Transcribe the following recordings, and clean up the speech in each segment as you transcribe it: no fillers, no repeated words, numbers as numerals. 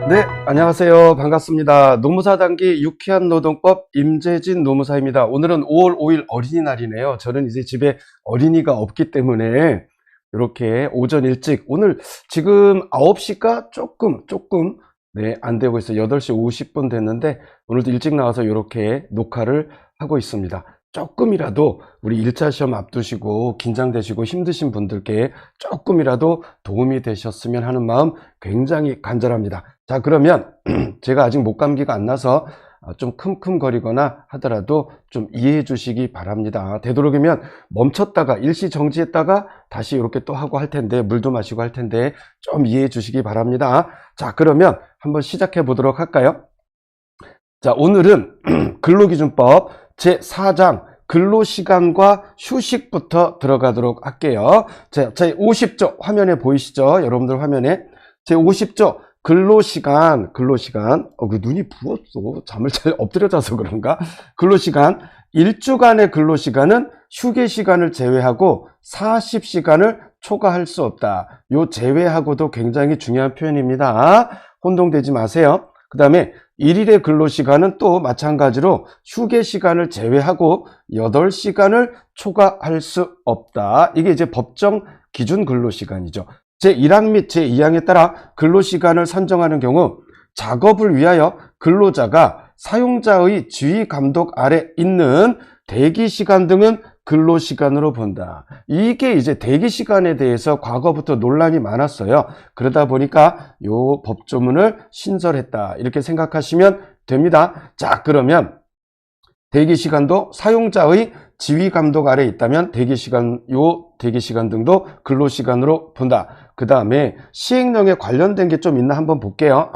네, 안녕하세요. 반갑습니다. 노무사 단기 유쾌한 노동법 임재진 노무사입니다. 오늘은 5월 5일 어린이날이네요. 저는 이제 집에 어린이가 없기 때문에 이렇게 오전 일찍, 오늘 지금 9시가 조금 네, 안 되고 있어요. 8시 50분 됐는데 오늘도 일찍 나와서 이렇게 녹화를 하고 있습니다. 조금이라도 우리 1차 시험 앞두시고 긴장되시고 힘드신 분들께 조금이라도 도움이 되셨으면 하는 마음 굉장히 간절합니다. 자, 그러면 제가 아직 목감기가 안 나서 좀 킁킁거리거나 하더라도 좀 이해해 주시기 바랍니다. 되도록이면 멈췄다가 일시 정지했다가 다시 이렇게 또 하고 할 텐데, 물도 마시고 할 텐데 좀 이해해 주시기 바랍니다. 자, 그러면 한번 시작해 보도록 할까요? 자, 오늘은 근로기준법 제4장 근로시간과 휴식부터 들어가도록 할게요. 제 50조 화면에 보이시죠? 여러분들 화면에 제 50조 근로시간 그 눈이 부었어. 잠을 잘 엎드려 자서 그런가? 근로시간 1주간의 근로시간은 휴게시간을 제외하고 40시간을 초과할 수 없다. 요 제외하고도 굉장히 중요한 표현입니다. 혼동되지 마세요. 그 다음에 1일의 근로시간은 또 마찬가지로 휴게시간을 제외하고 8시간을 초과할 수 없다. 이게 이제 법정 기준 근로시간이죠. 제1항 및 제2항에 따라 근로시간을 선정하는 경우 작업을 위하여 근로자가 사용자의 지휘 감독 아래 있는 대기시간 등은 근로시간으로 본다. 이게 이제 대기시간에 대해서 과거부터 논란이 많았어요. 그러다 보니까 요 법조문을 신설했다. 이렇게 생각하시면 됩니다. 자, 그러면 대기시간도 사용자의 지휘 감독 아래 있다면 대기시간 등도 근로시간으로 본다. 그 다음에 시행령에 관련된 게 좀 있나 한번 볼게요.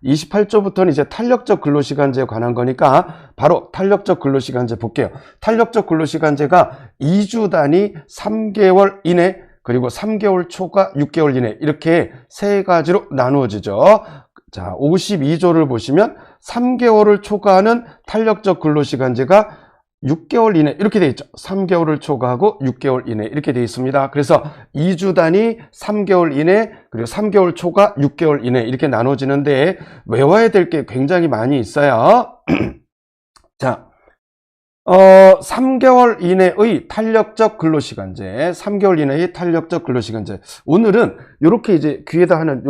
28조부터는 이제 탄력적 근로시간제에 관한 거니까 바로 탄력적 근로시간제 볼게요. 탄력적 근로시간제가 2주 단위 3개월 이내 그리고 3개월 초과 6개월 이내 이렇게 세 가지로 나누어지죠. 자, 52조를 보시면 3개월을 초과하는 탄력적 근로시간제가 6개월 이내 이렇게 되어 있죠. 3개월을 초과하고 6개월 이내 이렇게 되어 있습니다. 그래서 2주 단위 3개월 이내 그리고 3개월 초과 6개월 이내 이렇게 나눠지는데 외워야 될 게 굉장히 많이 있어요. 자, 3개월 이내의 탄력적 근로시간제, 3개월 이내의 탄력적 근로시간제. 오늘은 이렇게 이제 귀에다 하는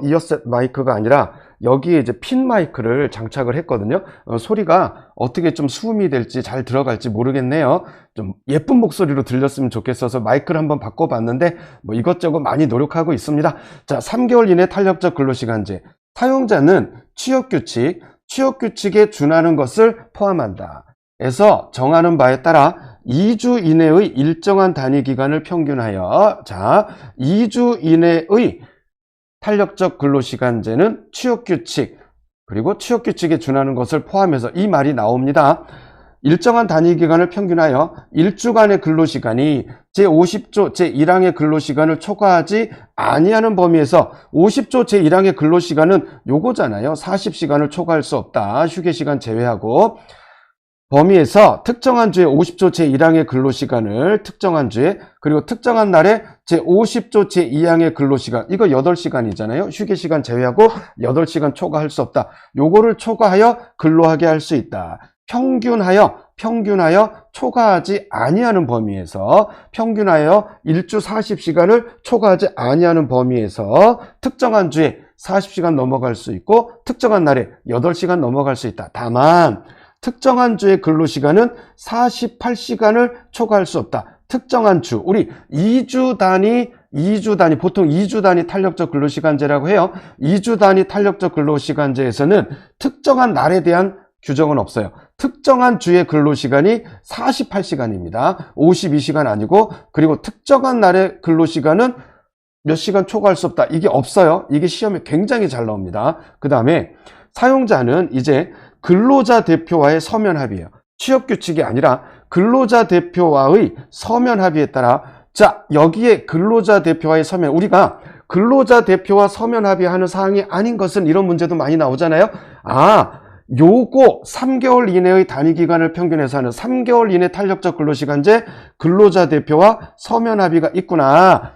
이어셋 마이크가 아니라 여기에 이제 핀 마이크를 장착을 했거든요. 소리가 어떻게 좀 수음이 될지 잘 들어갈지 모르겠네요. 좀 예쁜 목소리로 들렸으면 좋겠어서 마이크를 한번 바꿔봤는데 뭐 이것저것 많이 노력하고 있습니다. 자, 3개월 이내 탄력적 근로시간제. 사용자는 취업규칙에 준하는 것을 포함한다. 에서 정하는 바에 따라 2주 이내의 일정한 단위 기간을 평균하여 2주 이내의 탄력적 근로시간제는 취업규칙 그리고 취업규칙에 준하는 것을 포함해서 이 말이 나옵니다. 일정한 단위 기간을 평균하여 1주간의 근로시간이 제50조 제1항의 근로시간을 초과하지 아니하는 범위에서 50조 제1항의 근로시간은 요거잖아요. 40시간을 초과할 수 없다. 휴게시간 제외하고 범위에서 특정한 주에 50조 제1항의 근로시간을 특정한 주에 그리고 특정한 날에 제50조 제2항의 근로시간 이거 8시간이잖아요. 휴게시간 제외하고 8시간 초과할 수 없다. 요거를 초과하여 근로하게 할 수 있다. 평균하여 초과하지 아니하는 범위에서 평균하여 1주 40시간을 초과하지 아니하는 범위에서 특정한 주에 40시간 넘어갈 수 있고 특정한 날에 8시간 넘어갈 수 있다. 다만 특정한 주의 근로시간은 48시간을 초과할 수 없다. 특정한 주, 우리 2주 단위, 보통 2주 단위 탄력적 근로시간제라고 해요. 2주 단위 탄력적 근로시간제에서는 특정한 날에 대한 규정은 없어요. 특정한 주의 근로시간이 48시간입니다. 52시간 아니고, 그리고 특정한 날의 근로시간은 몇 시간 초과할 수 없다. 이게 없어요. 이게 시험에 굉장히 잘 나옵니다. 그 다음에 사용자는 이제 근로자 대표와의 서면 합의예요. 취업규칙이 아니라 근로자 대표와의 서면 합의에 따라 여기에 근로자 대표와의 서면, 우리가 근로자 대표와 서면 합의하는 사항이 아닌 것은 이런 문제도 많이 나오잖아요. 요거 3개월 이내의 단위 기간을 평균해서 하는 3개월 이내 탄력적 근로시간제 근로자 대표와 서면 합의가 있구나.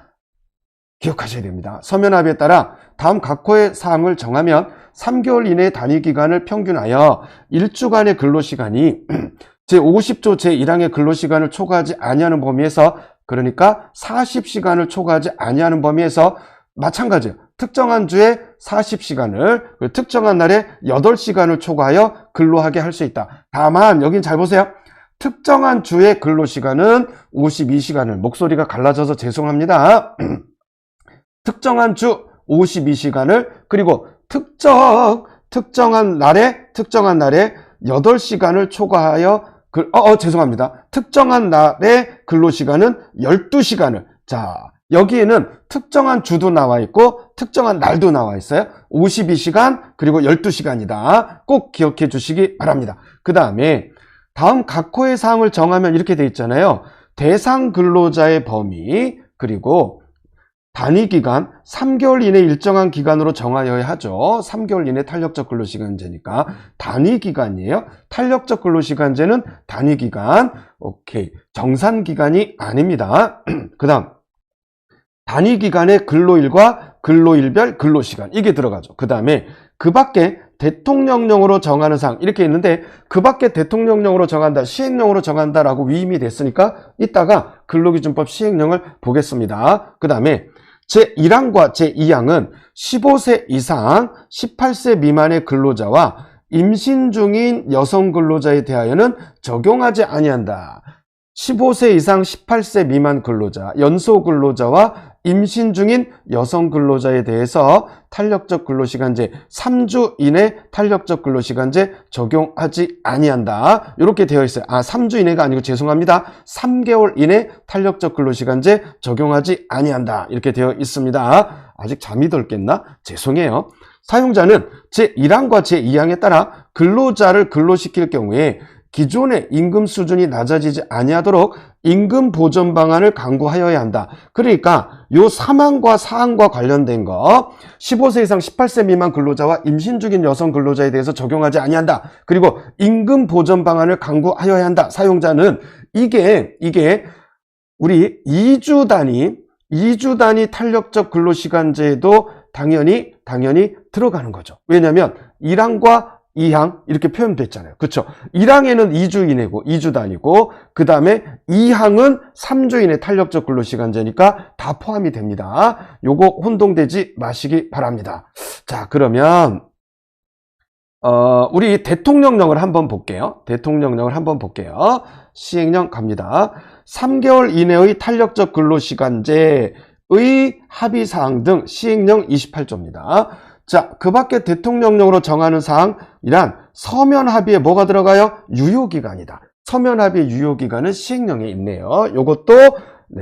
기억하셔야 됩니다. 서면 합의에 따라 다음 각호의 사항을 정하면 3개월 이내의 단위 기간을 평균하여 1주간의 근로시간이 제50조 제1항의 근로시간을 초과하지 아니하는 범위에서, 그러니까 40시간을 초과하지 아니하는 범위에서 마찬가지예요. 특정한 주에 40시간을, 특정한 날에 8시간을 초과하여 근로하게 할 수 있다. 다만 여긴 잘 보세요. 특정한 주의 근로시간은 52시간을, 목소리가 갈라져서 죄송합니다. 특정한 주 52시간을, 그리고 특정한 날에 8시간을 초과하여 죄송합니다. 특정한 날의 근로시간은 12시간을. 자, 여기에는 특정한 주도 나와 있고 특정한 날도 나와 있어요. 52시간 그리고 12시간이다. 꼭 기억해 주시기 바랍니다. 그 다음에 다음 각호의 사항을 정하면 이렇게 돼 있잖아요. 대상 근로자의 범위, 그리고 단위기간 3개월 이내 일정한 기간으로 정하여야 하죠. 3개월 이내 탄력적 근로시간제니까 단위기간이에요. 탄력적 근로시간제는 단위기간. 오케이. 정산기간이 아닙니다. 그 다음 단위기간의 근로일과 근로일별 근로시간, 이게 들어가죠. 그 다음에 그 밖에 대통령령으로 정하는 사항, 이렇게 있는데 그 밖에 대통령령으로 정한다, 시행령으로 정한다라고 위임이 됐으니까 이따가 근로기준법 시행령을 보겠습니다. 그 다음에 제1항과 제2항은 15세 이상 18세 미만의 근로자와 임신 중인 여성 근로자에 대하여는 적용하지 아니한다. 15세 이상 18세 미만 근로자, 연소 근로자와 임신 중인 여성 근로자에 대해서 탄력적 근로시간제 3주 이내 탄력적 근로시간제 적용하지 아니한다. 이렇게 되어 있어요. 3주 이내가 아니고 죄송합니다. 3개월 이내 탄력적 근로시간제 적용하지 아니한다. 이렇게 되어 있습니다. 아직 잠이 덜 깼나? 죄송해요. 사용자는 제1항과 제2항에 따라 근로자를 근로시킬 경우에 기존의 임금 수준이 낮아지지 아니하도록 임금 보전 방안을 강구하여야 한다. 그러니까 요 3항과 4항과 관련된 거, 15세 이상 18세 미만 근로자와 임신 중인 여성 근로자에 대해서 적용하지 아니한다. 그리고 임금 보전 방안을 강구하여야 한다. 사용자는 이게 우리 2주 단위 탄력적 근로시간제에도 당연히 들어가는 거죠. 왜냐하면 1항과 2항 이렇게 표현됐잖아요. 그렇죠? 1항에는 2주 이내고 2주 단위고, 그 다음에 2항은 3주 이내 탄력적 근로시간제니까 다 포함이 됩니다. 요거 혼동되지 마시기 바랍니다. 자, 그러면 우리 대통령령을 한번 볼게요. 시행령 갑니다. 3개월 이내의 탄력적 근로시간제의 합의사항 등 시행령 28조입니다. 자, 그 밖에 대통령령으로 정하는 사항이란 서면 합의에 뭐가 들어가요? 유효기간이다. 서면 합의의 유효기간은 시행령에 있네요. 요것도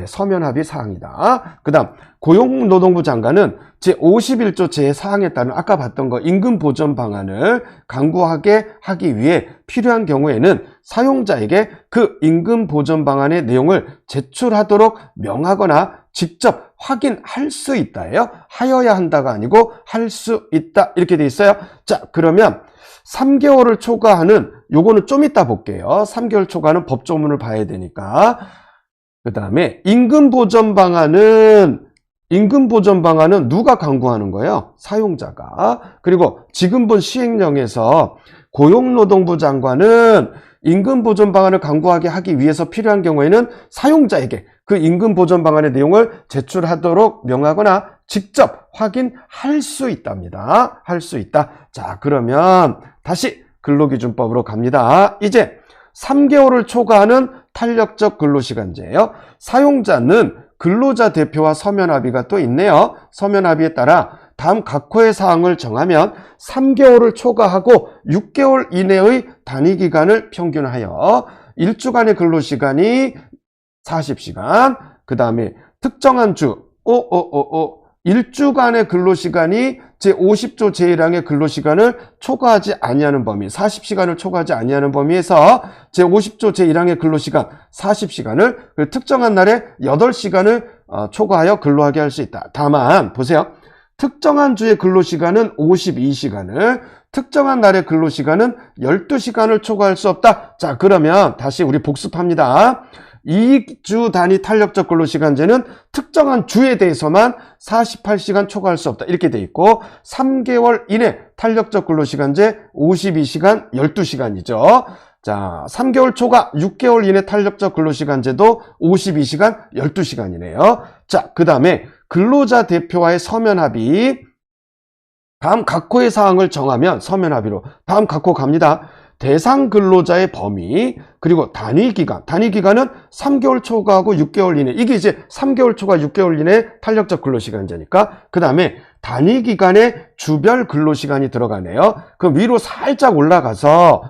서면 합의 사항이다. 그 다음 고용노동부 장관은 제51조 제4항에 따른 아까 봤던 거 임금 보전 방안을 강구하게 하기 위해 필요한 경우에는 사용자에게 그 임금 보전 방안의 내용을 제출하도록 명하거나 직접 확인할 수 있다예요. 하여야 한다가 아니고 할 수 있다, 이렇게 돼 있어요. 자, 그러면 3개월을 초과하는, 요거는 좀 이따 볼게요. 3개월 초과하는 법조문을 봐야 되니까. 그 다음에 임금 보전 방안은 누가 강구하는 거예요? 사용자가. 그리고 지금 본 시행령에서 고용노동부 장관은 임금 보전 방안을 강구하게 하기 위해서 필요한 경우에는 사용자에게 그 임금 보전 방안의 내용을 제출하도록 명하거나 직접 확인할 수 있답니다. 할 수 있다. 자, 그러면 다시 근로기준법으로 갑니다. 이제 3개월을 초과하는 탄력적 근로시간제예요. 사용자는 근로자 대표와 서면 합의가 또 있네요. 서면 합의에 따라 다음 각호의 사항을 정하면 3개월을 초과하고 6개월 이내의 단위 기간을 평균하여 1주간의 근로시간이 40시간, 그 다음에 특정한 주 1주간의 근로시간이 제50조 제1항의 근로시간을 초과하지 아니하는 범위, 40시간을 초과하지 아니하는 범위에서 제50조 제1항의 근로시간 40시간을 특정한 날에 8시간을 초과하여 근로하게 할 수 있다. 다만 보세요. 특정한 주의 근로시간은 52시간을, 특정한 날의 근로시간은 12시간을 초과할 수 없다. 자, 그러면 다시 우리 복습합니다. 2주 단위 탄력적 근로시간제는 특정한 주에 대해서만 48시간 초과할 수 없다. 이렇게 돼 있고 3개월 이내 탄력적 근로시간제 52시간 12시간이죠. 자, 3개월 초과 6개월 이내 탄력적 근로시간제도 52시간 12시간이네요. 자, 그 다음에 근로자 대표와의 서면 합의. 다음 각호의 사항을 정하면 서면 합의로 다음 각호 갑니다. 대상 근로자의 범위, 그리고 단위기간. 단위기간은 3개월 초과하고 6개월 이내. 이게 이제 3개월 초과 6개월 이내 탄력적 근로시간제니까. 그 다음에 단위기간에 주별 근로시간이 들어가네요. 그럼 위로 살짝 올라가서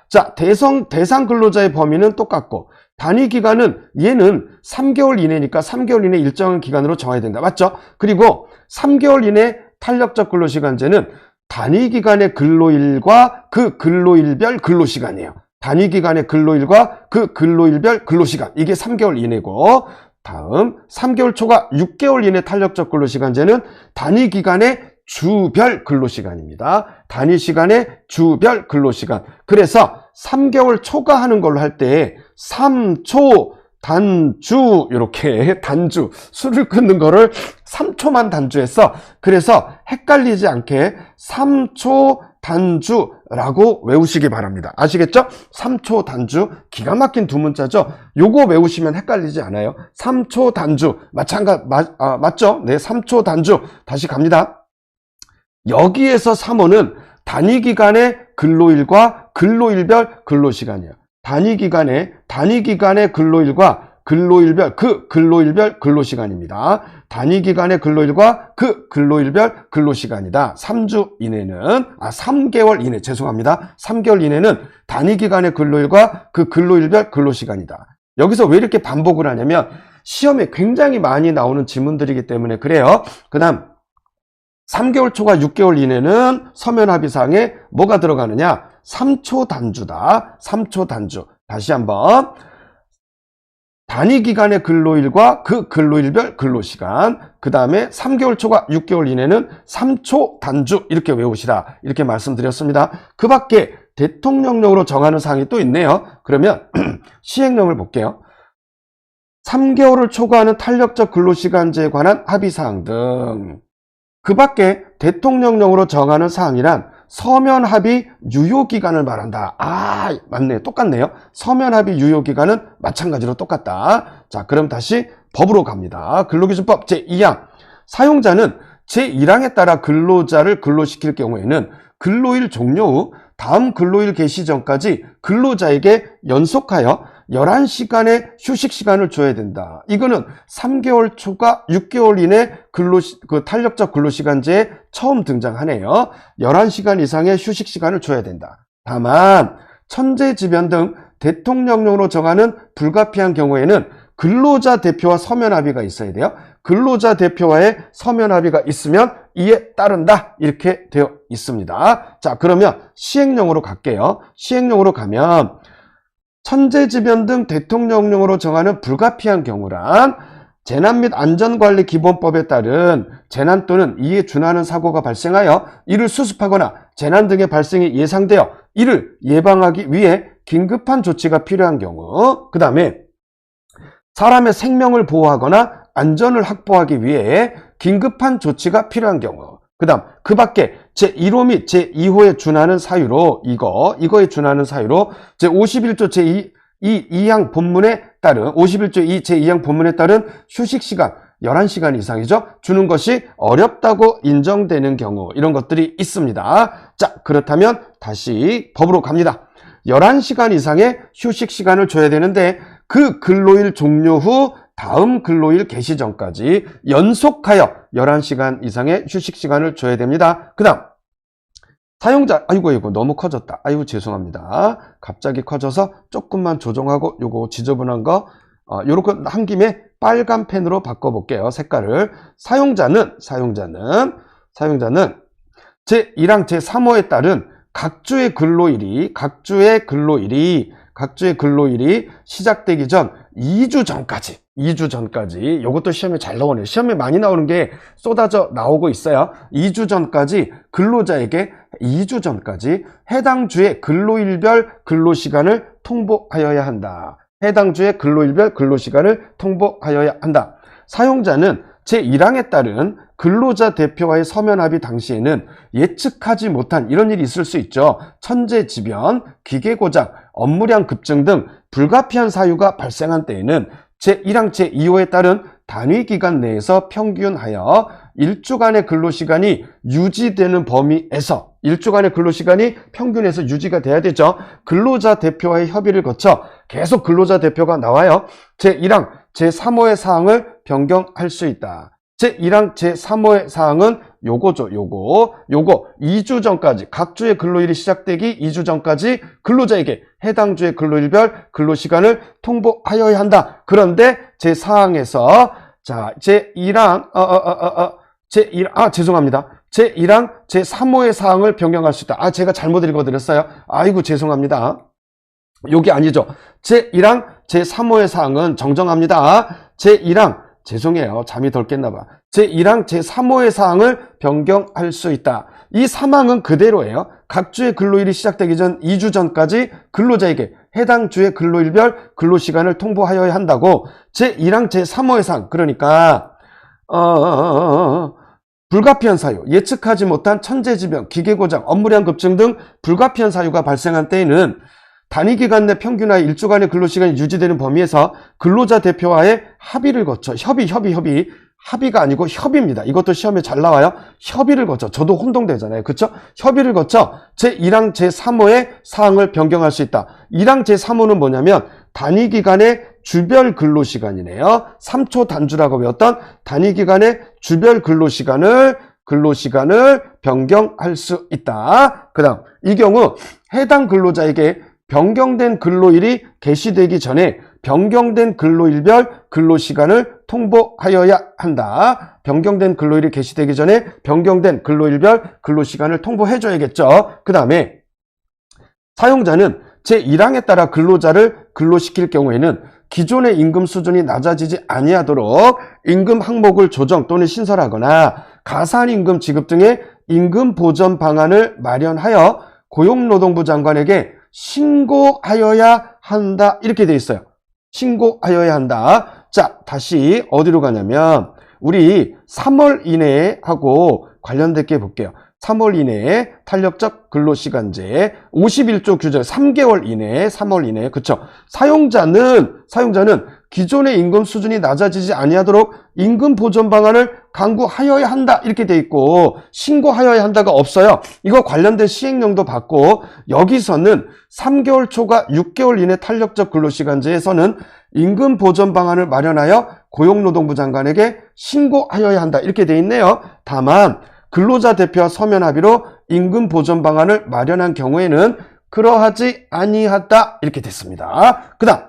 자, 대상 근로자의 범위는 똑같고 단위기간은 얘는 3개월 이내니까 3개월 이내 일정한 기간으로 정해야 된다. 맞죠? 그리고 3개월 이내 탄력적 근로시간제는 단위기간의 근로일과 그 근로일별 근로시간이에요. 단위기간의 근로일과 그 근로일별 근로시간. 이게 3개월 이내고 다음 3개월 초과 6개월 이내 탄력적 근로시간제는 단위기간의 주별 근로시간입니다. 단위시간의 주별 근로시간. 그래서 3개월 초과하는 걸로 할 때 3초 단주, 이렇게 단주, 술을 끊는 거를 3초만 단주했어. 그래서 헷갈리지 않게 3초 단주라고 외우시기 바랍니다. 아시겠죠? 3초 단주, 기가 막힌 두 문자죠? 요거 외우시면 헷갈리지 않아요. 3초 단주, 맞죠? 네, 3초 단주. 다시 갑니다. 여기에서 3호는 단위기간의 근로일과 근로일별 근로시간이에요. 단위기간의 근로일과 근로일별 근로시간입니다. 단위기간의 근로일과 그 근로일별 근로시간이다. 3주 이내는 3개월 이내 죄송합니다. 3개월 이내는 단위기간의 근로일과 그 근로일별 근로시간이다. 여기서 왜 이렇게 반복을 하냐면 시험에 굉장히 많이 나오는 지문들이기 때문에 그래요. 그 다음 3개월 초과 6개월 이내는 서면 합의사항에 뭐가 들어가느냐? 3초 단주다. 3초 단주. 다시 한번. 단위기간의 근로일과 그 근로일별 근로시간. 그 다음에 3개월 초과 6개월 이내는 3초 단주. 이렇게 외우시라. 이렇게 말씀드렸습니다. 그 밖에 대통령령으로 정하는 사항이 또 있네요. 그러면 시행령을 볼게요. 3개월을 초과하는 탄력적 근로시간제에 관한 합의사항 등. 그 밖에 대통령령으로 정하는 사항이란 서면 합의 유효기간을 말한다. 맞네. 똑같네요. 서면 합의 유효기간은 마찬가지로 똑같다. 자, 그럼 다시 법으로 갑니다. 근로기준법 제2항. 사용자는 제1항에 따라 근로자를 근로시킬 경우에는 근로일 종료 후 다음 근로일 개시 전까지 근로자에게 연속하여 11시간의 휴식시간을 줘야 된다. 이거는 3개월 초과 6개월 이내 탄력적 근로시간제에 처음 등장하네요. 11시간 이상의 휴식시간을 줘야 된다. 다만 천재지변 등 대통령령으로 정하는 불가피한 경우에는 근로자 대표와 서면 합의가 있어야 돼요. 근로자 대표와의 서면 합의가 있으면 이에 따른다. 이렇게 되어 있습니다. 자, 그러면 시행령으로 갈게요. 시행령으로 가면 천재지변 등 대통령령으로 정하는 불가피한 경우란 재난 및 안전관리 기본법에 따른 재난 또는 이에 준하는 사고가 발생하여 이를 수습하거나 재난 등의 발생이 예상되어 이를 예방하기 위해 긴급한 조치가 필요한 경우, 그 다음에 사람의 생명을 보호하거나 안전을 확보하기 위해 긴급한 조치가 필요한 경우, 그 다음 그 밖에 제1호 및 제2호에 준하는 사유로 이거에 준하는 사유로 제51조 제2항 본문에 따른 51조 제2항 본문에 따른 휴식시간 11시간 이상이죠. 주는 것이 어렵다고 인정되는 경우, 이런 것들이 있습니다. 자, 그렇다면 다시 법으로 갑니다. 11시간 이상의 휴식시간을 줘야 되는데 그 근로일 종료 후 다음 근로일 개시 전까지 연속하여 11시간 이상의 휴식시간을 줘야 됩니다. 그 다음 사용자, 아이고 너무 커졌다. 아이고 죄송합니다. 갑자기 커져서 조금만 조정하고 요거 지저분한 거 요렇게 한 김에 빨간 펜으로 바꿔볼게요. 색깔을. 사용자는 제1항 제3호에 따른 각주의 근로일이 시작되기 전 2주 전까지 요것도 시험에 잘 나오네요. 시험에 많이 나오는 게 쏟아져 나오고 있어요. 2주 전까지 근로자에게 2주 전까지 해당 주의 근로일별 근로시간을 통보하여야 한다. 해당 주의 근로일별 근로시간을 통보하여야 한다. 사용자는 제1항에 따른 근로자 대표와의 서면 합의 당시에는 예측하지 못한 이런 일이 있을 수 있죠. 천재지변, 기계고장, 업무량 급증 등 불가피한 사유가 발생한 때에는 제1항 제2호에 따른 단위기간 내에서 평균하여 1주간의 근로시간이 유지되는 범위에서 1주간의 근로시간이 평균에서 유지가 돼야 되죠. 근로자 대표와의 협의를 거쳐 계속 근로자 대표가 나와요. 제1항 제3호의 사항을 변경할 수 있다. 제1항 제3호의 사항은 요거죠. 요거 2주 전까지 각 주의 근로일이 시작되기 2주 전까지 근로자에게 해당 주의 근로일별 근로시간을 통보하여야 한다. 그런데 제4항에서 자, 제1항 죄송합니다. 제1항 제3호의 사항을 변경할 수 있다. 제가 잘못 읽어드렸어요. 아이고 죄송합니다. 여기 아니죠. 제1항 제3호의 사항은 정정합니다. 제1항 죄송해요. 잠이 덜 깼나봐. 제1항 제3호의 사항을 변경할 수 있다. 이 3항은 그대로예요. 각 주의 근로일이 시작되기 전 2주 전까지 근로자에게 해당 주의 근로일별 근로시간을 통보하여야 한다고 제1항 제3호의 사항 그러니까 불가피한 사유, 예측하지 못한 천재지변, 기계고장, 업무량 급증 등 불가피한 사유가 발생한 때에는 단위기간 내 평균하여 1주간의 근로시간이 유지되는 범위에서 근로자 대표와의 합의를 거쳐 합의가 아니고 협의입니다. 이것도 시험에 잘 나와요. 협의를 거쳐 저도 혼동되잖아요. 그렇죠? 협의를 거쳐 제1항 제3호의 사항을 변경할 수 있다. 1항 제3호는 뭐냐면 단위기간의 주별 근로시간이네요. 3초 단주라고 배웠던 단위기간의 주별 근로시간을 변경할 수 있다. 그 다음 이 경우 해당 근로자에게 변경된 근로일이 개시되기 전에 변경된 근로일별 근로시간을 통보하여야 한다. 변경된 근로일이 개시되기 전에 변경된 근로일별 근로시간을 통보해줘야겠죠. 그 다음에 사용자는 제1항에 따라 근로자를 근로시킬 경우에는 기존의 임금 수준이 낮아지지 아니하도록 임금 항목을 조정 또는 신설하거나 가산임금 지급 등의 임금 보전 방안을 마련하여 고용노동부 장관에게 신고하여야 한다. 이렇게 돼 있어요. 신고하여야 한다. 자, 다시 어디로 가냐면 우리 3월 이내에 하고 관련된 게 볼게요. 3월 이내에 탄력적 근로시간제 51조 규정 3개월 이내에 3월 이내에 그쵸? 사용자는 기존의 임금 수준이 낮아지지 아니하도록 임금 보전 방안을 강구하여야 한다 이렇게 돼 있고 신고하여야 한다가 없어요. 이거 관련된 시행령도 받고 여기서는 3개월 초과 6개월 이내 탄력적 근로시간제에서는 임금 보전 방안을 마련하여 고용노동부 장관에게 신고하여야 한다 이렇게 돼 있네요. 다만 근로자 대표와 서면 합의로 임금 보전 방안을 마련한 경우에는 그러하지 아니하다 이렇게 됐습니다. 그 다음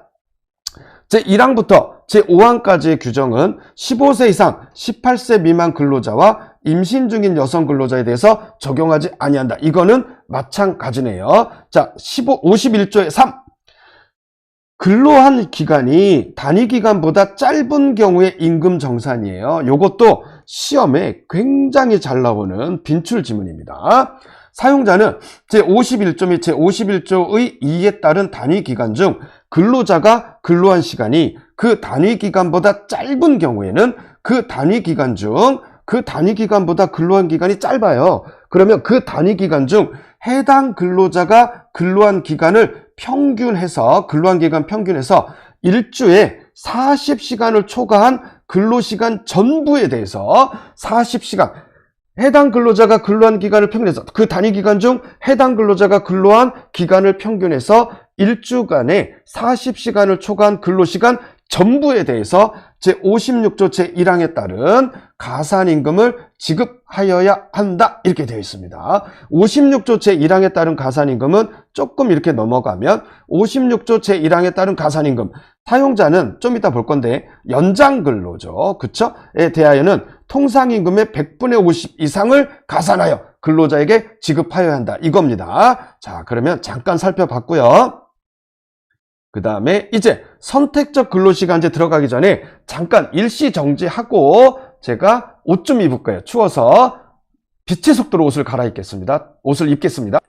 제1항부터 제5항까지의 규정은 15세 이상 18세 미만 근로자와 임신 중인 여성 근로자에 대해서 적용하지 아니한다. 이거는 마찬가지네요. 자, 51조의 3 근로한 기간이 단위 기간보다 짧은 경우의 임금 정산이에요. 이것도 시험에 굉장히 잘 나오는 빈출 지문입니다. 사용자는 제51조 및 제51조의 2에 따른 단위 기간 중 근로자가 근로한 시간이 그 단위 기간보다 짧은 경우에는 그 단위 기간보다 근로한 기간이 짧아요. 그러면 그 단위 기간 중 해당 근로자가 근로한 기간을 근로한 기간 평균해서 일주에 40시간을 초과한 근로시간 전부에 대해서 40시간 해당 근로자가 근로한 기간을 평균해서 그 단위 기간 중 해당 근로자가 근로한 기간을 평균해서 일주간에 40시간을 초과한 근로시간 전부에 대해서 제56조 제1항에 따른 가산임금을 지급하여야 한다 이렇게 되어 있습니다. 56조 제1항에 따른 가산임금은 조금 이렇게 넘어가면 56조 제1항에 따른 가산임금 사용자는 좀 이따 볼 건데 연장근로죠. 그쵸? 에 대하여는 통상임금의 100분의 50 이상을 가산하여 근로자에게 지급하여야 한다 이겁니다. 자, 그러면 잠깐 살펴봤고요. 그 다음에 이제 선택적 근로시간제 들어가기 전에 잠깐 일시 정지하고 제가 옷 좀 입을 거예요. 추워서 빛의 속도로 옷을 입겠습니다.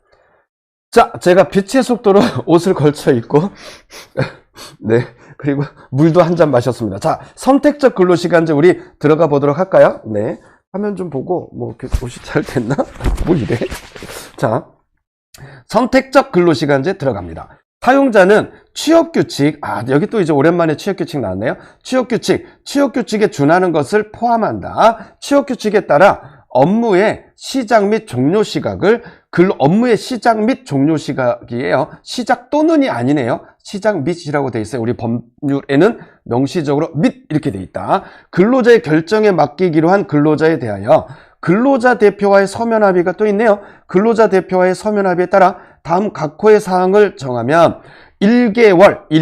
자, 제가 빛의 속도로 옷을 걸쳐 입고 네. 그리고 물도 한 잔 마셨습니다. 자, 선택적 근로시간제 우리 들어가 보도록 할까요? 네. 화면 좀 보고, 이렇게 옷이 잘 됐나? 뭐 이래? 자, 선택적 근로시간제 들어갑니다. 사용자는 취업규칙, 여기 또 이제 오랜만에 취업규칙 나왔네요. 취업규칙에 준하는 것을 포함한다. 취업규칙에 따라 업무의 시작 및 종료 시각을 업무의 시작 및 종료 시각이에요. 시작 또는이 아니네요. 시작 및이라고 돼 있어요. 우리 법률에는 명시적으로 및 이렇게 돼 있다. 근로자의 결정에 맡기기로 한 근로자에 대하여 근로자 대표와의 서면 합의가 또 있네요. 근로자 대표와의 서면 합의에 따라 다음 각호의 사항을 정하면 1개월이에요.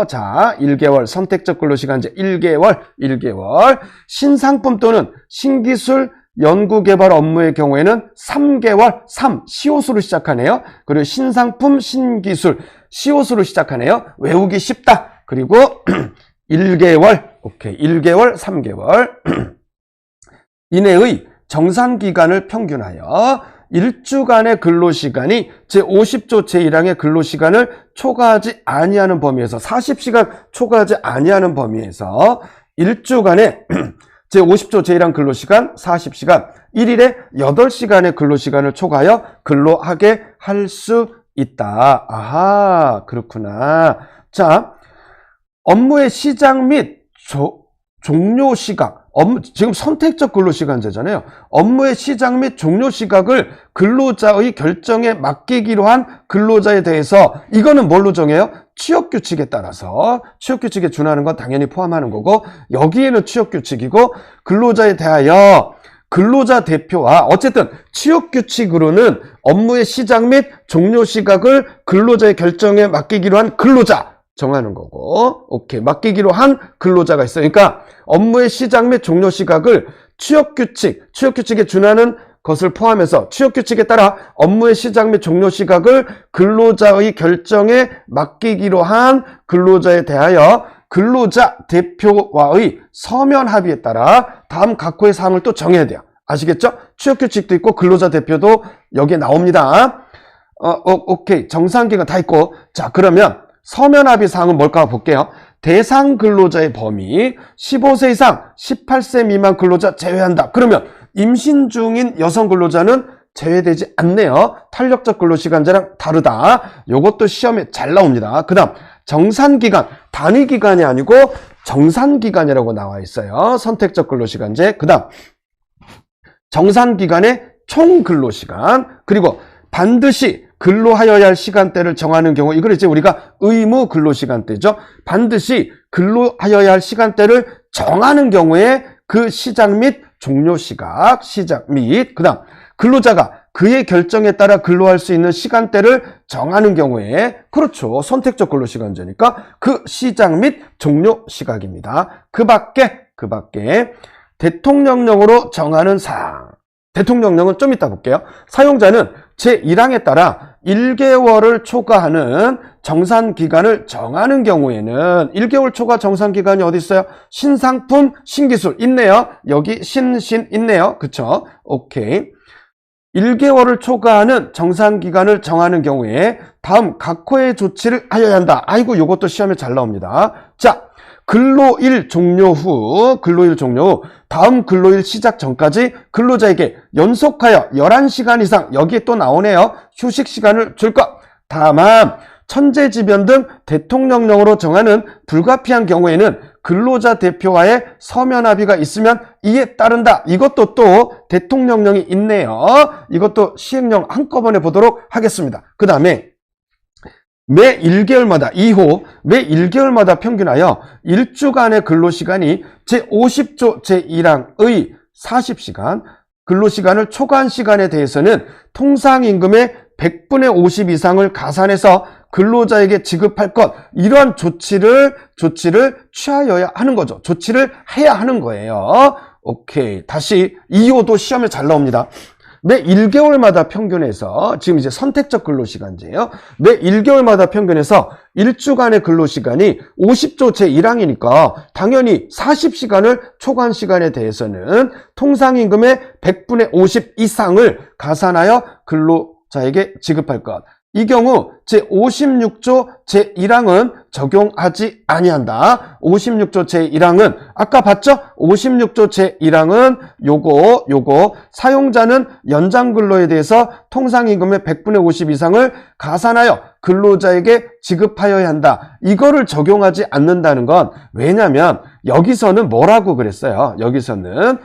자, 1개월 선택적 근로시간제 1개월. 신상품 또는 신기술 연구개발 업무의 경우에는 3개월, 시옷으로 시작하네요. 그리고 신상품, 신기술, 시옷으로 시작하네요. 외우기 쉽다. 그리고 1개월, 오케이, 1개월, 3개월 이내의 정산기간을 평균하여 1주간의 근로시간이 제50조 제1항의 근로시간을 초과하지 아니하는 범위에서 40시간 초과하지 아니하는 범위에서 1주간의 제50조 제1항 근로시간 40시간 1일에 8시간의 근로시간을 초과하여 근로하게 할 수 있다. 아하, 그렇구나. 자, 업무의 시작 및 종료 시각. 지금 선택적 근로시간제잖아요. 업무의 시작 및 종료 시각을 근로자의 결정에 맡기기로 한 근로자에 대해서 이거는 뭘로 정해요? 취업규칙에 따라서 취업규칙에 준하는 건 당연히 포함하는 거고 여기에는 취업규칙이고 근로자에 대하여 근로자 대표와 어쨌든 취업규칙으로는 업무의 시작 및 종료 시각을 근로자의 결정에 맡기기로 한 근로자 정하는 거고, 오케이. 맡기기로 한 근로자가 있어요. 그러니까 업무의 시작 및 종료 시각을 취업규칙에 준하는 것을 포함해서 취업규칙에 따라 업무의 시작 및 종료 시각을 근로자의 결정에 맡기기로 한 근로자에 대하여 근로자 대표와의 서면 합의에 따라 다음 각호의 사항을 또 정해야 돼요. 아시겠죠? 취업규칙도 있고 근로자 대표도 여기에 나옵니다. 오케이. 정상기간 다 있고. 자, 그러면 서면 합의 사항은 뭘까 볼게요. 대상 근로자의 범위 15세 이상 18세 미만 근로자 제외한다. 그러면 임신 중인 여성 근로자는 제외되지 않네요. 탄력적 근로시간제랑 다르다. 이것도 시험에 잘 나옵니다. 그 다음 정산기간, 단위기간이 아니고 정산기간이라고 나와 있어요. 선택적 근로시간제. 그 다음 정산기간의 총근로시간, 그리고 반드시 근로하여야 할 시간대를 정하는 경우, 이걸 이제 우리가 의무 근로시간대죠. 반드시 근로하여야 할 시간대를 정하는 경우에 그 시작 및 종료 시각, 그 다음 근로자가 그의 결정에 따라 근로할 수 있는 시간대를 정하는 경우에, 그렇죠. 선택적 근로시간제니까 그 시작 및 종료 시각입니다. 그 밖에 대통령령으로 정하는 사항. 대통령령은 좀 이따 볼게요. 사용자는 제1항에 따라 1개월을 초과하는 정산기간을 정하는 경우에는 1개월 초과 정산기간이 어디 있어요? 신상품, 신기술 있네요. 여기 신 있네요. 그쵸? 오케이. 1개월을 초과하는 정산기간을 정하는 경우에 다음 각호의 조치를 하여야 한다. 아이고, 요것도 시험에 잘 나옵니다. 자, 근로일 종료 후 다음 근로일 시작 전까지 근로자에게 연속하여 11시간 이상, 여기에 또 나오네요. 휴식 시간을 줄 것. 다만 천재지변 등 대통령령으로 정하는 불가피한 경우에는 근로자 대표와의 서면 합의가 있으면 이에 따른다. 이것도 또 대통령령이 있네요. 이것도 시행령 한꺼번에 보도록 하겠습니다. 그 다음에 매 1개월마다 매 1개월마다 평균하여 1주간의 근로시간이 제50조 제1항의 40시간 근로시간을 초과한 시간에 대해서는 통상임금의 100분의 50 이상을 가산해서 근로자에게 지급할 것, 이러한 조치를 취하여야 하는 거죠. 조치를 해야 하는 거예요. 오케이. 다시 2호도 시험에 잘 나옵니다. 매 1개월마다 평균해서, 지금 이제 선택적 근로시간제예요. 매 1개월마다 평균해서 1주간의 근로시간이 50조 제1항이니까 당연히 40시간을 초과한 시간에 대해서는 통상임금의 100분의 50 이상을 가산하여 근로자에게 지급할 것. 이 경우 제56조 제1항은 적용하지 아니한다. 56조 제1항은 아까 봤죠? 56조 제1항은 요거 사용자는 연장 근로에 대해서 통상임금의 100분의 50 이상을 가산하여 근로자에게 지급하여야 한다. 이거를 적용하지 않는다는 건 왜냐면 여기서는 뭐라고 그랬어요? 여기서는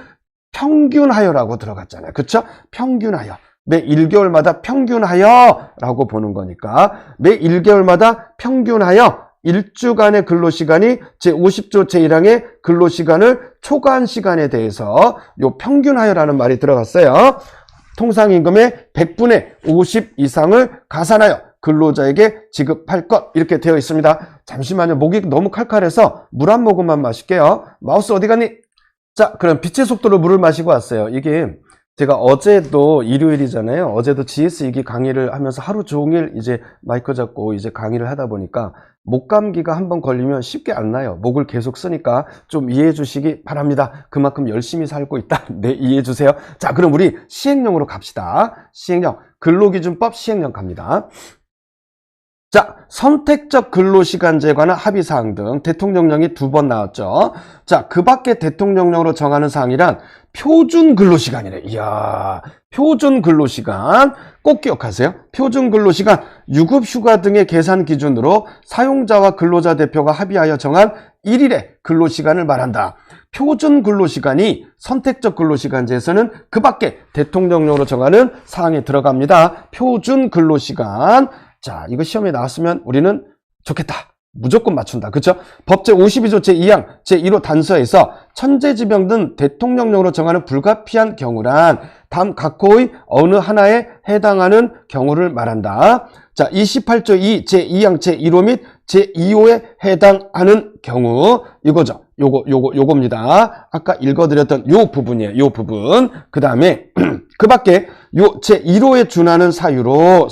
평균하여라고 들어갔잖아요. 그쵸? 평균하여. 매 1개월마다 평균하여 라고 보는 거니까 매 1개월마다 평균하여 1주간의 근로시간이 제50조 제1항의 근로시간을 초과한 시간에 대해서 요 평균하여라는 말이 들어갔어요. 통상임금의 100분의 50 이상을 가산하여 근로자에게 지급할 것 이렇게 되어 있습니다. 잠시만요. 목이 너무 칼칼해서 물 한 모금만 마실게요. 마우스 어디 갔니? 자, 그럼 빛의 속도로 물을 마시고 왔어요. 이게 제가 어제도 일요일이잖아요. 어제도 GS2기 강의를 하면서 하루 종일 이제 마이크 잡고 이제 강의를 하다 보니까 목 감기가 한번 걸리면 쉽게 안 나요. 목을 계속 쓰니까 좀 이해해 주시기 바랍니다. 그만큼 열심히 살고 있다. 네, 이해해 주세요. 자, 그럼 우리 시행령으로 갑시다. 시행령, 근로기준법 시행령 갑니다. 자, 선택적 근로시간제에 관한 합의사항 등 대통령령이 2번 나왔죠. 자, 그 밖에 대통령령으로 정하는 사항이란 표준 근로시간이래. 이야, 표준 근로시간 꼭 기억하세요. 표준 근로시간, 유급휴가 등의 계산 기준으로 사용자와 근로자 대표가 합의하여 정한 1일의 근로시간을 말한다. 표준 근로시간이 선택적 근로시간제에서는 그 밖에 대통령령으로 정하는 사항에 들어갑니다. 표준 근로시간. 자, 이거 시험에 나왔으면 우리는 좋겠다. 무조건 맞춘다. 그쵸? 법 제52조 제2항 제1호 단서에서 천재지명 등 대통령령으로 정하는 불가피한 경우란 다음 각호의 어느 하나에 해당하는 경우를 말한다. 자, 28조 2 제2항 제1호 및 제2호에 해당하는 경우 이거죠. 요겁니다. 아까 읽어드렸던 요 부분이에요. 요 부분. 그 다음에 그 밖에 요 제1호에 준하는 사유로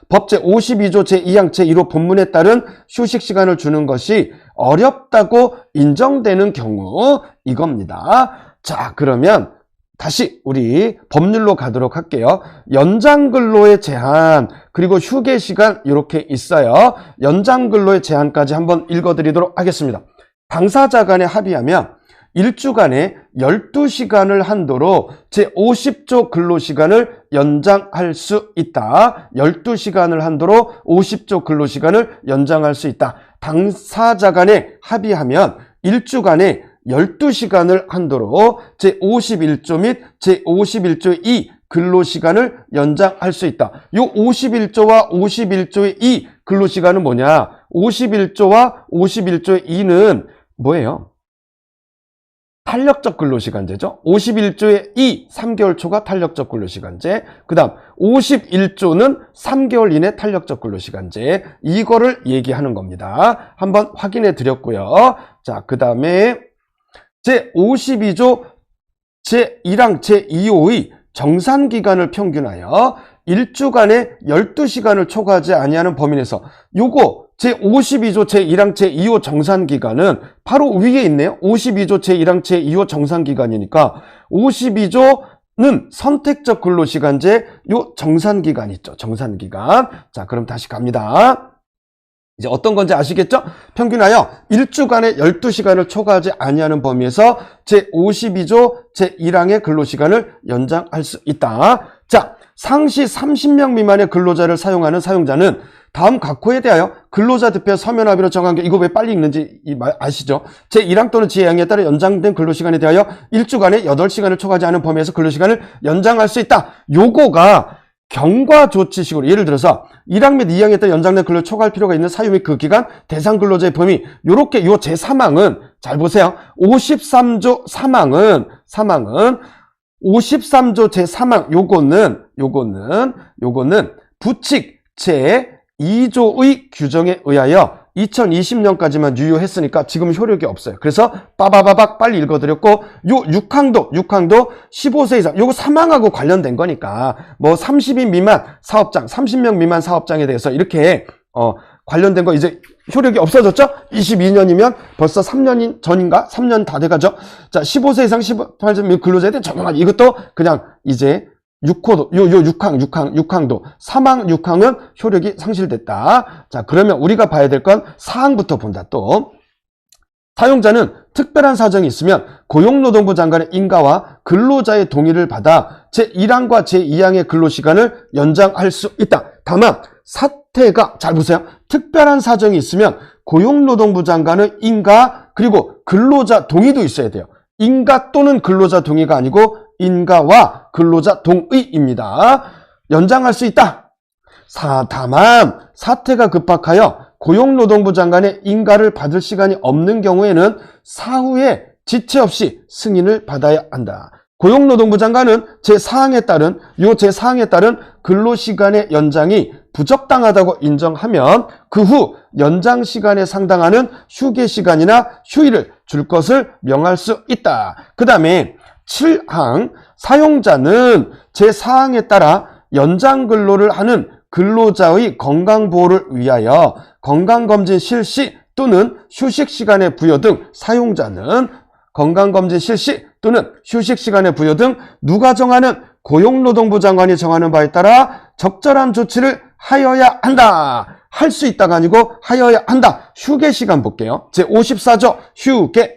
법 제52조 제2항 제1호 본문에 따른 휴식 시간을 주는 것이 어렵다고 인정되는 경우 이겁니다. 자, 그러면 다시 우리 법률로 가도록 할게요. 연장 근로의 제한 그리고 휴게 시간 이렇게 있어요. 연장 근로의 제한까지 한번 읽어드리도록 하겠습니다. 당사자 간에 합의하면 1주간에 12시간을 한도로 제50조 근로시간을 연장할 수 있다. 12시간을 한도로 50조 근로시간을 연장할 수 있다. 당사자 간에 합의하면 1주간에 12시간을 한도로 제51조 및 제51조의 2 근로시간을 연장할 수 있다. 요 51조와 51조의 2 근로시간은 뭐냐? 51조와 51조의 2는 뭐예요? 탄력적 근로시간제죠. 51조의 2, 3개월 초과 탄력적 근로시간제. 그 다음 51조는 3개월 이내 탄력적 근로시간제. 이거를 얘기하는 겁니다. 한번 확인해 드렸고요. 자, 그 다음에 제52조 제1항 제2호의 정산기간을 평균하여 1주간에 12시간을 초과하지 아니하는 범위 내에서 요거 제52조 제1항 제2호 정산기간은 바로 위에 있네요. 52조 제1항 제2호 정산기간이니까 52조는 선택적 근로시간제 요 정산기간 있죠. 정산기간. 자, 그럼 다시 갑니다. 이제 어떤 건지 아시겠죠? 평균하여 1주간에 12시간을 초과하지 아니하는 범위에서 제52조 제1항의 근로시간을 연장할 수 있다. 자, 상시 30명 미만의 근로자를 사용하는 사용자는 다음 각호에 대하여 근로자 대표 서면 합의로 정한 게 이거 왜 빨리 읽는지 아시죠? 제1항 또는 제2항에 따라 연장된 근로시간에 대하여 1주간에 8시간을 초과하지 않은 범위에서 근로시간을 연장할 수 있다. 요거가 경과 조치식으로 예를 들어서 1항 및 2항에 따라 연장된 근로를 초과할 필요가 있는 사유 및 그 기간, 대상 근로자의 범위 요렇게 요 제3항은 잘 보세요. 53조 3항은 53조 제3항 요거는 부칙 제2조의 규정에 의하여 2020년까지만 유효했으니까 지금 효력이 없어요. 그래서 빠바바박 빨리 읽어드렸고 요 6항도 15세 이상 요거 사망하고 관련된 거니까 뭐 30인 미만 사업장 30명 미만 사업장에 대해서 이렇게 관련된 거 이제 효력이 없어졌죠? 22년이면 벌써 3년 전인가? 3년 다 돼가죠? 자, 15세 이상 18세 근로자에 대한 적용하기 이것도 그냥 이제 6호도, 요 6항도. 사망 6항은 효력이 상실됐다. 자, 그러면 우리가 봐야 될 건 4항부터 본다, 또. 사용자는 특별한 사정이 있으면 고용노동부 장관의 인가와 근로자의 동의를 받아 제1항과 제2항의 근로시간을 연장할 수 있다. 다만 사태가, 잘 보세요. 특별한 사정이 있으면 고용노동부 장관의 인가 그리고 근로자 동의도 있어야 돼요. 인가 또는 근로자 동의가 아니고 인가와 근로자 동의입니다. 연장할 수 있다. 다만 사태가 급박하여 고용노동부 장관의 인가를 받을 시간이 없는 경우에는 사후에 지체 없이 승인을 받아야 한다. 고용노동부 장관은 제4항에 따른 근로시간의 연장이 부적당하다고 인정하면 그 후 연장 시간에 상당하는 휴게 시간이나 휴일을 줄 것을 명할 수 있다. 그 다음에 7항, 사용자는 제4항에 따라 연장 근로를 하는 근로자의 건강보호를 위하여 건강검진 실시 또는 휴식 시간의 부여 등 사용자는 건강검진 실시 또는 휴식 시간의 부여 등 누가 정하는 고용노동부 장관이 정하는 바에 따라 적절한 조치를 하여야 한다. 할 수 있다가 아니고 하여야 한다. 휴게 시간 볼게요. 제54조 휴게.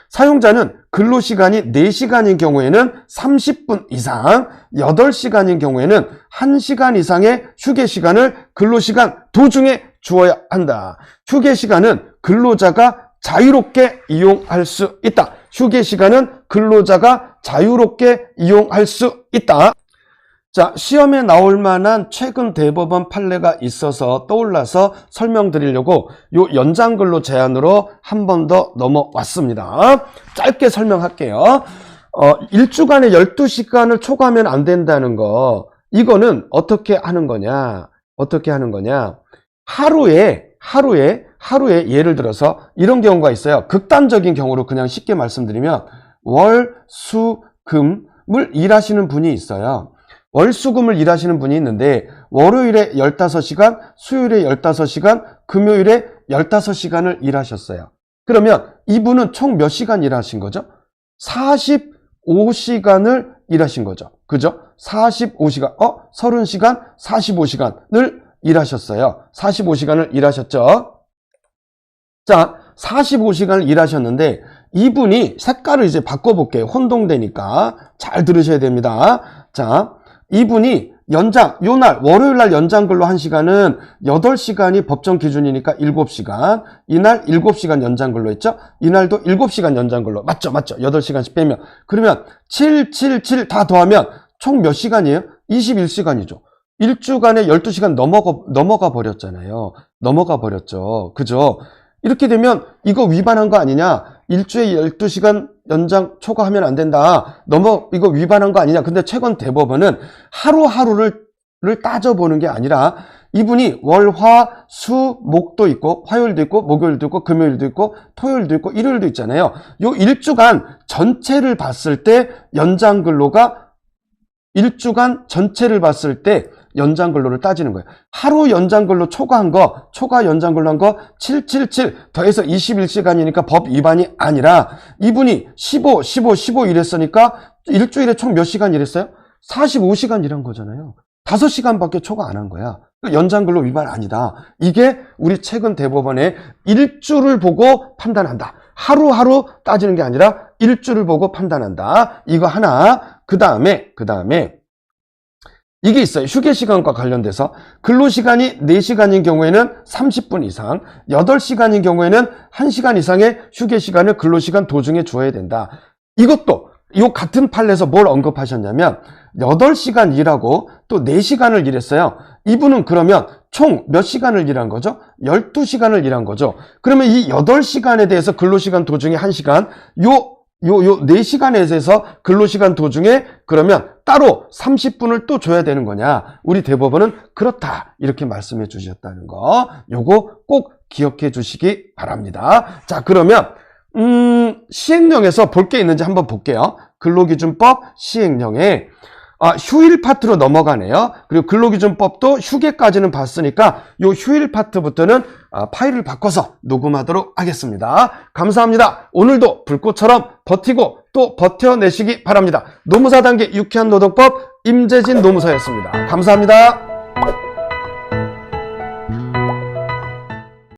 사용자는 근로시간이 4시간인 경우에는 30분 이상, 8시간인 경우에는 1시간 이상의 휴게 시간을 근로시간 도중에 주어야 한다. 휴게 시간은 근로자가 자유롭게 이용할 수 있다. 휴게 시간은 근로자가 자유롭게 이용할 수 있다. 자, 시험에 나올 만한 최근 대법원 판례가 있어서 떠올라서 설명드리려고 요 연장근로 제한으로 한 번 더 넘어왔습니다. 짧게 설명할게요. 일주간에 12시간을 초과하면 안 된다는 거, 이거는 어떻게 하는 거냐? 하루에 예를 들어서 이런 경우가 있어요. 극단적인 경우로 그냥 쉽게 말씀드리면 월, 수, 금을 일하시는 분이 있어요. 월수금을 일하시는 분이 있는데 월요일에 15시간, 수요일에 15시간, 금요일에 15시간을 일하셨어요. 그러면 이분은 총 몇 시간 일하신 거죠? 45시간을 일하신 거죠. 그죠? 45시간, 30시간, 45시간을 일하셨어요. 45시간을 일하셨죠? 자, 45시간을 일하셨는데 이분이 색깔을 이제 바꿔볼게요. 혼동되니까 잘 들으셔야 됩니다. 자, 이분이 연장, 요날 월요일 날 연장 근로 1시간은 8시간이 법정 기준이니까 7시간. 이날 7시간 연장 근로 했죠? 이날도 7시간 연장 근로. 맞죠? 8시간씩 빼면. 그러면 7, 7, 7 다 더하면 총 몇 시간이에요? 21시간이죠. 일주간에 12시간 넘어가 버렸잖아요. 넘어가 버렸죠. 그죠? 이렇게 되면 이거 위반한 거 아니냐? 일주에 12시간 연장 초과하면 안 된다. 이거 위반한 거 아니냐? 근데 최근 대법원은 하루하루를 따져보는 게 아니라 이분이 월, 화, 수, 목도 있고 화요일도 있고 목요일도 있고 금요일도 있고 토요일도 있고 일요일도 있잖아요. 요 일주간 전체를 봤을 때 연장 근로가 일주간 전체를 봤을 때 연장 근로를 따지는 거예요. 하루 연장 근로 초과 연장 근로 한 거 777 더해서 21시간이니까 법 위반이 아니라 이분이 15 일했으니까 일주일에 총 몇 시간 일했어요? 45시간 일한 거잖아요. 5시간밖에 초과 안 한 거야. 연장 근로 위반 아니다. 이게 우리 최근 대법원의 일주를 보고 판단한다. 하루하루 따지는 게 아니라 일주를 보고 판단한다. 이거 하나. 그 다음에 이게 있어요. 휴게 시간과 관련돼서 근로시간이 4시간인 경우에는 30분 이상, 8시간인 경우에는 1시간 이상의 휴게 시간을 근로시간 도중에 주어야 된다. 이것도 이 같은 판례에서 뭘 언급하셨냐면 8시간 일하고 또 4시간을 일했어요. 이분은 그러면 총 몇 시간을 일한 거죠? 12시간을 일한 거죠. 그러면 이 8시간에 대해서 근로시간 도중에 1시간, 요 4시간에 대해서 근로시간 도중에 그러면 따로 30분을 또 줘야 되는 거냐? 우리 대법원은 그렇다. 이렇게 말씀해 주셨다는 거. 요거 꼭 기억해 주시기 바랍니다. 자, 그러면 시행령에서 볼 게 있는지 한번 볼게요. 근로기준법 시행령에 휴일 파트로 넘어가네요. 그리고 근로기준법도 휴게까지는 봤으니까 요 휴일 파트부터는 파일을 바꿔서 녹음하도록 하겠습니다. 감사합니다. 오늘도 불꽃처럼 버티고 또 버텨내시기 바랍니다. 노무사 단계 유쾌한 노동법 임재진 노무사였습니다. 감사합니다.